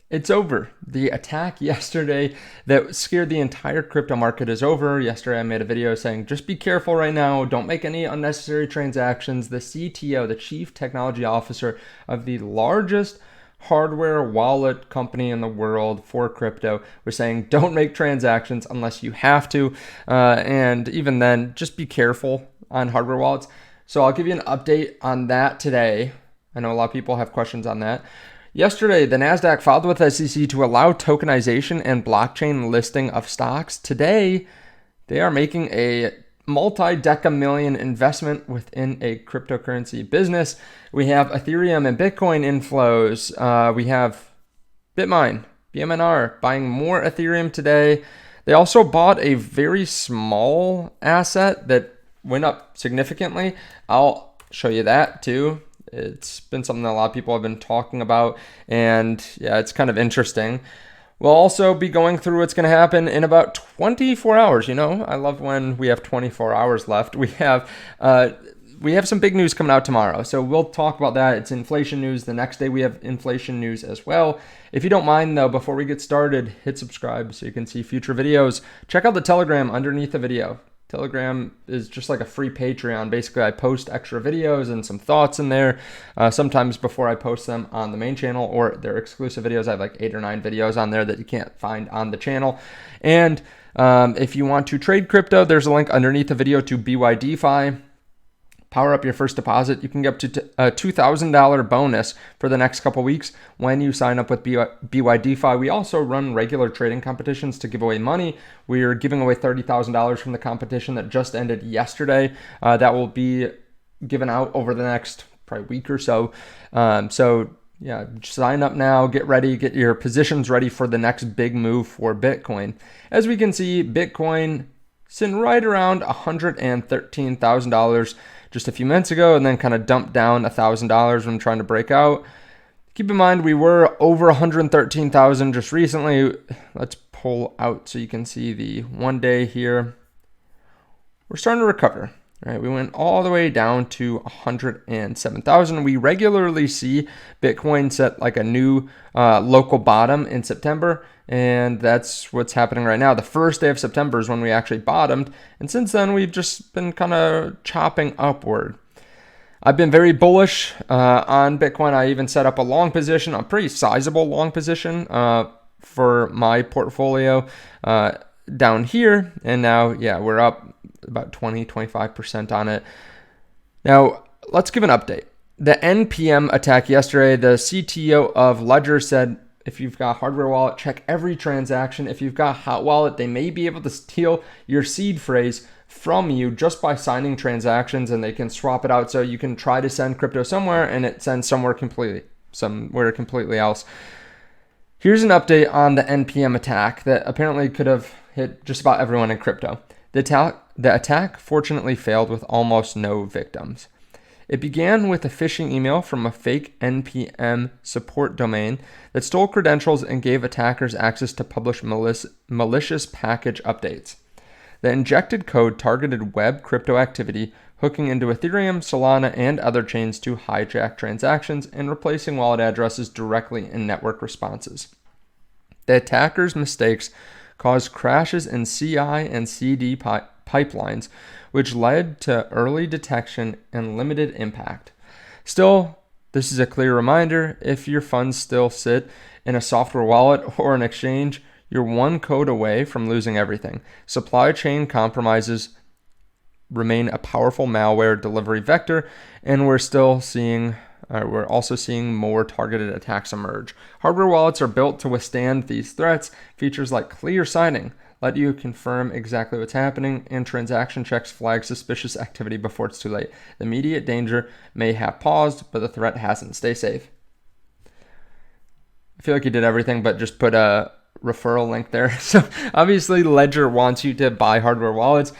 It's over. The attack yesterday that scared the entire crypto market is over. Yesterday, I made a video saying, just be careful right now. Don't make any unnecessary transactions. The CTO, the Chief Technology Officer of the largest hardware wallet company in the world for crypto, was saying, don't make transactions unless you have to. And even then, just be careful on hardware wallets. So I'll give you an update on that today. I know a lot of people have questions on that. Yesterday, the NASDAQ filed with SEC to allow tokenization and blockchain listing of stocks. Today, they are making a multi-deca-million investment within a cryptocurrency business. We have Ethereum and Bitcoin inflows. We have Bitmine, BMNR, buying more Ethereum today. They also bought a very small asset that went up significantly. I'll show you that too. It's been something that a lot of people have been talking about, and yeah, it's kind of interesting. We'll also be going through what's going to happen in about 24 hours. You know, I love when we have 24 hours left. We have some big news coming out tomorrow, so we'll talk about that. It's inflation news. The next day we have inflation news as well. If you don't mind though, before we get started, hit subscribe so you can see future videos. Check out the Telegram underneath the video. Telegram is just like a free Patreon. Basically, I post extra videos and some thoughts in there, sometimes before I post them on the main channel, or they're exclusive videos. I have like 8 or 9 videos on there that you can't find on the channel. And if you want to trade crypto, there's a link underneath the video to BYDeFi. Power up your first deposit. You can get up to a $2,000 bonus for the next couple weeks when you sign up with BYDeFi. We also run regular trading competitions to give away money. We are giving away $30,000 from the competition that just ended yesterday. That will be given out over the next probably week or so. Yeah, sign up now, get ready, get your positions ready for the next big move for Bitcoin. As we can see, Bitcoin sitting right around $113,000 just a few minutes ago, and then kind of dumped down $1,000 when trying to break out. Keep in mind, we were over 113,000 just recently. Let's pull out so you can see the 1 day here. We're starting to recover. Right, we went all the way down to 107,000. We regularly see Bitcoin set like a new local bottom in September, and that's what's happening right now. The first day of September is when we actually bottomed, and since then we've just been kind of chopping upward. I've been very bullish on Bitcoin. I even set up a long position, a pretty sizable long position for my portfolio down here, and now, yeah, we're up about 20-25% on it. Now, let's give an update. The NPM attack yesterday, the CTO of Ledger said, if you've got hardware wallet, check every transaction. If you've got hot wallet, they may be able to steal your seed phrase from you just by signing transactions, and they can swap it out so you can try to send crypto somewhere and it sends somewhere completely else. Here's an update on the NPM attack that apparently could have hit just about everyone in crypto. The attack fortunately failed with almost no victims. It began with a phishing email from a fake NPM support domain that stole credentials and gave attackers access to publish malicious package updates. The injected code targeted web crypto activity, hooking into Ethereum, Solana, and other chains to hijack transactions and replacing wallet addresses directly in network responses. The attackers' mistakes caused crashes in CI and CD pipelines, which led to early detection and limited impact. Still, this is a clear reminder: if your funds still sit in a software wallet or an exchange, you're one code away from losing everything. Supply chain compromises remain a powerful malware delivery vector, and we're also seeing more targeted attacks emerge. Hardware wallets are built to withstand these threats. Features like clear signing let you confirm exactly what's happening, and transaction checks flag suspicious activity before it's too late. The immediate danger may have paused, but the threat hasn't. Stay safe. I feel like you did everything but just put a referral link there. So obviously Ledger wants you to buy hardware wallets.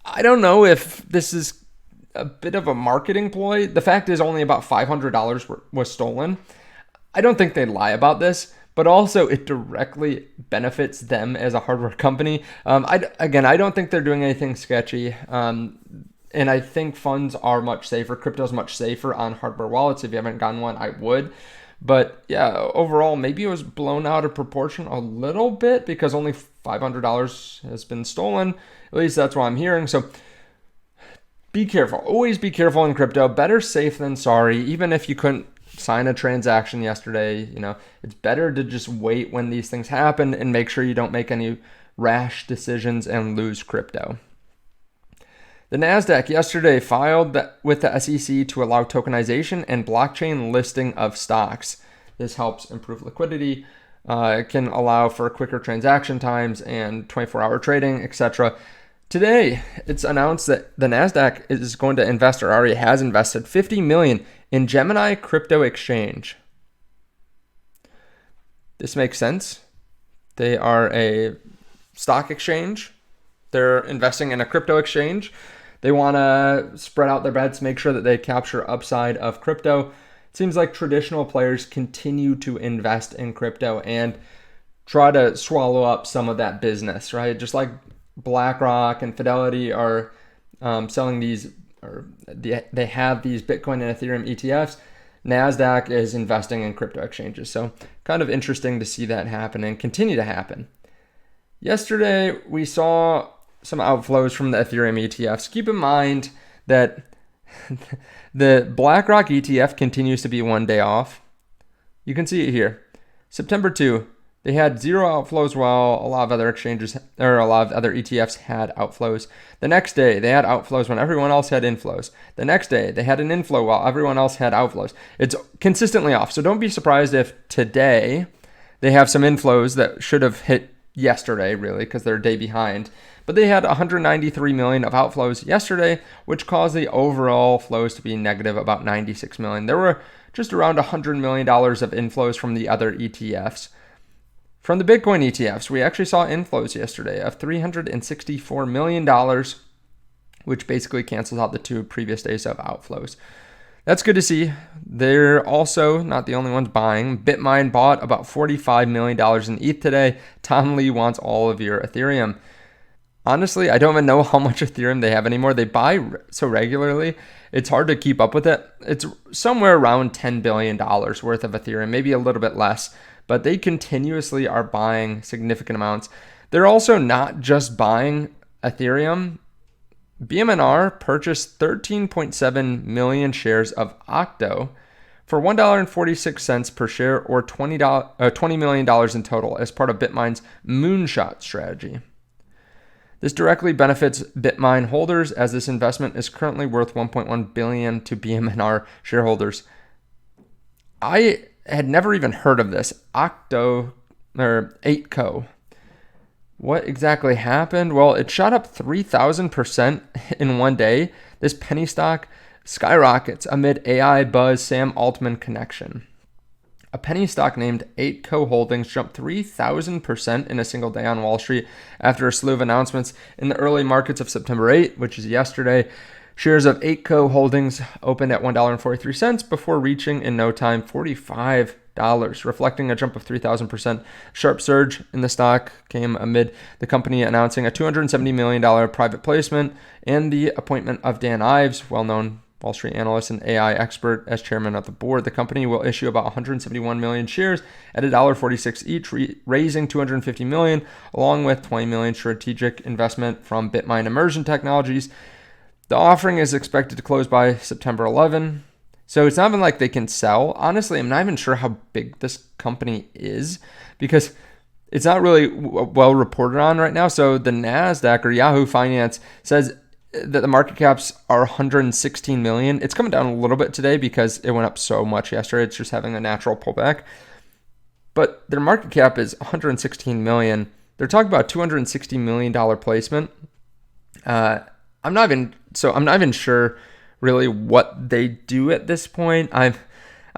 I don't know if this is a bit of a marketing ploy. The fact is only about $500 was stolen. I don't think they'd lie about this, but also it directly benefits them as a hardware company. I don't think they're doing anything sketchy. And I think funds are much safer. Crypto's much safer on hardware wallets. If you haven't gotten one, I would. But yeah, overall, maybe it was blown out of proportion a little bit because only $500 has been stolen. At least that's what I'm hearing. So be careful. Always be careful in crypto. Better safe than sorry. Even if you couldn't sign a transaction yesterday, it's better to just wait when these things happen and make sure you don't make any rash decisions and lose crypto. The NASDAQ yesterday filed with the SEC to allow tokenization and blockchain listing of stocks. This helps improve liquidity. It can allow for quicker transaction times and 24-hour trading, etc. Today, it's announced that the NASDAQ is going to invest, or already has invested, $50 million in Gemini Crypto Exchange. This makes sense. They are a stock exchange. They're investing in a crypto exchange. They want to spread out their bets, make sure that they capture upside of crypto. It seems like traditional players continue to invest in crypto and try to swallow up some of that business, right? Just like BlackRock and Fidelity are selling these, or they have these Bitcoin and Ethereum ETFs. NASDAQ is investing in crypto exchanges. So kind of interesting to see that happen and continue to happen. Yesterday, we saw some outflows from the Ethereum ETFs. Keep in mind that the BlackRock ETF continues to be one day off. You can see it here. September 2, they had zero outflows while a lot of other exchanges, or a lot of other ETFs had outflows. The next day, they had outflows when everyone else had inflows. The next day, they had an inflow while everyone else had outflows. It's consistently off. So don't be surprised if today they have some inflows that should have hit yesterday, really, because they're a day behind. But they had 193 million of outflows yesterday, which caused the overall flows to be negative about 96 million. There were just around $100 million of inflows from the other ETFs. From the Bitcoin ETFs, we actually saw inflows yesterday of $364 million, which basically cancels out the 2 previous days of outflows. That's good to see. They're also not the only ones buying. Bitmine bought about $45 million in ETH today. Tom Lee wants all of your Ethereum. Honestly, I don't even know how much Ethereum they have anymore. They buy so regularly, it's hard to keep up with it. It's somewhere around $10 billion worth of Ethereum, maybe a little bit less, but they continuously are buying significant amounts. They're also not just buying Ethereum. BMNR purchased 13.7 million shares of Octo for $1.46 per share, or $20 million in total, as part of Bitmine's moonshot strategy. This directly benefits Bitmine holders, as this investment is currently worth $1.1 billion to BMNR shareholders. I had never even heard of this Octo, or 8Co. What exactly happened? Well, it shot up 3,000% in one day. This penny stock skyrockets amid AI buzz Sam Altman connection. A penny stock named 8Co Holdings jumped 3,000% in a single day on Wall Street after a slew of announcements in the early markets of September 8, which is yesterday. Shares of 8Co Holdings opened at $1.43 before reaching in no time $45, reflecting a jump of 3,000%. Sharp surge in the stock came amid the company announcing a $270 million private placement and the appointment of Dan Ives, well-known Wall Street analyst and AI expert, as chairman of the board. The company will issue about 171 million shares at $1.46 each, raising $250 million, along with $20 million strategic investment from Bitmine Immersion Technologies. The offering is expected to close by September 11. So it's not even like they can sell. Honestly, I'm not even sure how big this company is, because it's not really well reported on right now. So the NASDAQ, or Yahoo Finance, says that the market caps are 116 million. It's coming down a little bit today because it went up so much yesterday. It's just having a natural pullback. But their market cap is 116 million. They're talking about $260 million placement. I'm not even sure really what they do at this point. I'm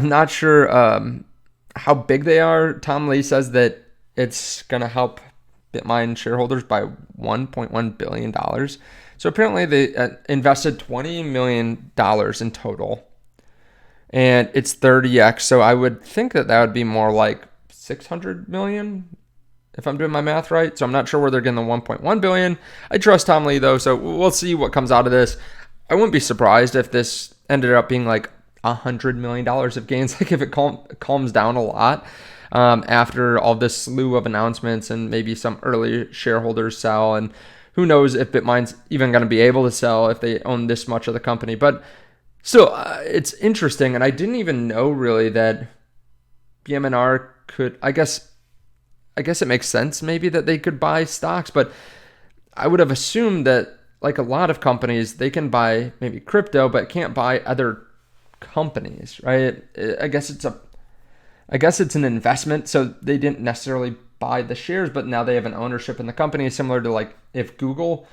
not sure how big they are. Tom Lee says that it's going to help Bitmine shareholders by $1.1 billion. So apparently they invested $20 million in total, and it's 30x. So I would think that would be more like 600 million, if I'm doing my math right. So I'm not sure where they're getting the 1.1 billion. I trust Tom Lee though, so we'll see what comes out of this. I wouldn't be surprised if this ended up being like $100 million of gains. Like if it calms down a lot after all this slew of announcements and maybe some early shareholders sell, and who knows if Bitmine's even going to be able to sell if they own this much of the company. But still, it's interesting, and I didn't even know really that BMNR could, I guess it makes sense maybe that they could buy stocks, but I would have assumed that like a lot of companies, they can buy maybe crypto, but can't buy other companies, right? I guess it's an investment, so they didn't necessarily buy the shares, but now they have an ownership in the company, similar to like if Google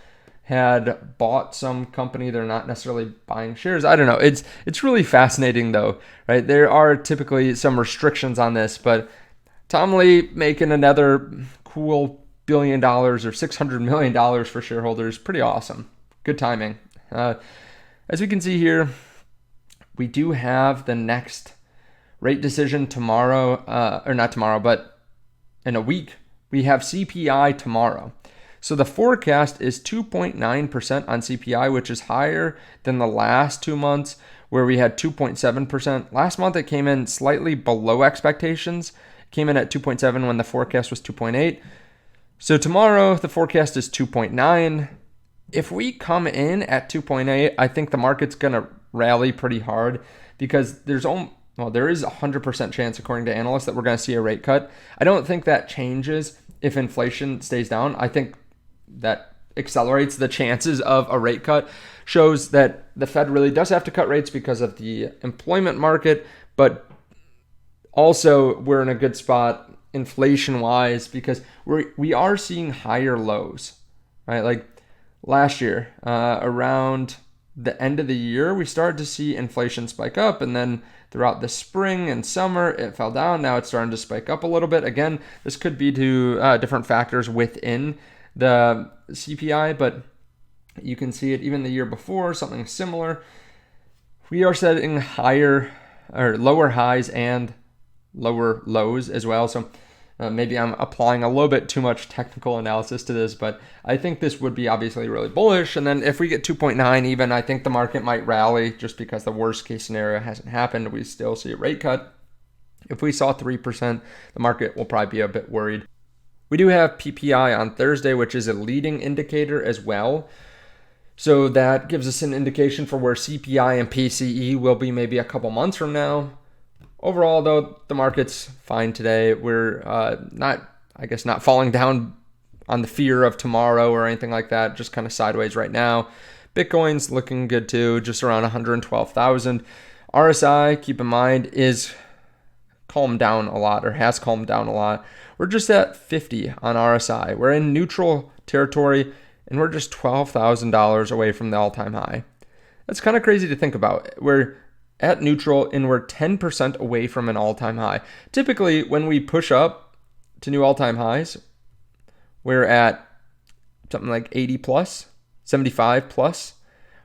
had bought some company, they're not necessarily buying shares. I don't know. It's really fascinating though, right? There are typically some restrictions on this, but Tom Lee making another cool $1 billion or $600 million for shareholders. Pretty awesome. Good timing. As we can see here, we do have the next rate decision tomorrow, or not tomorrow, but in a week. We have CPI tomorrow. So the forecast is 2.9% on CPI, which is higher than the last 2 months where we had 2.7%. Last month, it came in slightly below expectations. It came in at 2.7 when the forecast was 2.8. So tomorrow, the forecast is 2.9. If we come in at 2.8, I think the market's going to rally pretty hard because there is a 100% chance, according to analysts, that we're going to see a rate cut. I don't think that changes if inflation stays down. I think that accelerates the chances of a rate cut, shows that the Fed really does have to cut rates because of the employment market, but also we're in a good spot inflation-wise because we are seeing higher lows, right? Like last year, around the end of the year, we started to see inflation spike up, and then throughout the spring and summer, it fell down. Now it's starting to spike up a little bit. Again, this could be to different factors within the CPI, but you can see it even the year before, something similar. We are setting higher or lower highs and lower lows as well. So maybe I'm applying a little bit too much technical analysis to this, but I think this would be obviously really bullish. And then if we get 2.9 even, I think the market might rally just because the worst case scenario hasn't happened. We still see a rate cut. If we saw 3%, the market will probably be a bit worried. We do have PPI on Thursday, which is a leading indicator as well. So that gives us an indication for where CPI and PCE will be maybe a couple months from now. Overall, though, the market's fine today. We're not falling down on the fear of tomorrow or anything like that, just kind of sideways right now. Bitcoin's looking good too, just around 112,000. RSI, keep in mind, is calmed down a lot or has calmed down a lot. We're just at 50 on RSI. We're in neutral territory and we're just $12,000 away from the all-time high. That's kind of crazy to think about. We're at neutral and we're 10% away from an all-time high. Typically, when we push up to new all-time highs, we're at something like 80 plus, 75 plus.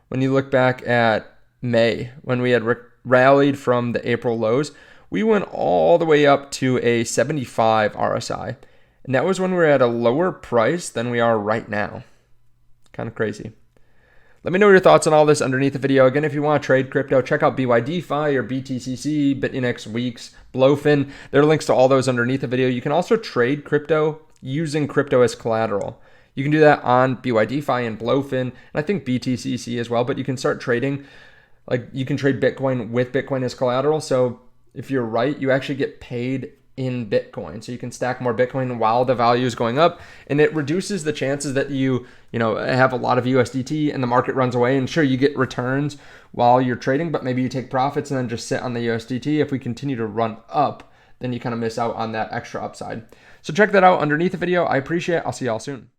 When you look back at May, when we had rallied from the April lows, we went all the way up to a 75 RSI. And that was when we were at a lower price than we are right now. Kind of crazy. Let me know your thoughts on all this underneath the video. Again, if you want to trade crypto, check out BYDFi or BTCC, BitUnix, WEEX, BLOFIN. There are links to all those underneath the video. You can also trade crypto using crypto as collateral. You can do that on BYDFi and BLOFIN, and I think BTCC as well, but you can start trading. Like you can trade Bitcoin with Bitcoin as collateral. So if you're right, you actually get paid in Bitcoin. So you can stack more Bitcoin while the value is going up, and it reduces the chances that you have a lot of USDT and the market runs away. And sure, you get returns while you're trading, but maybe you take profits and then just sit on the USDT. If we continue to run up, then you kind of miss out on that extra upside. So check that out underneath the video. I appreciate it. I'll see y'all soon.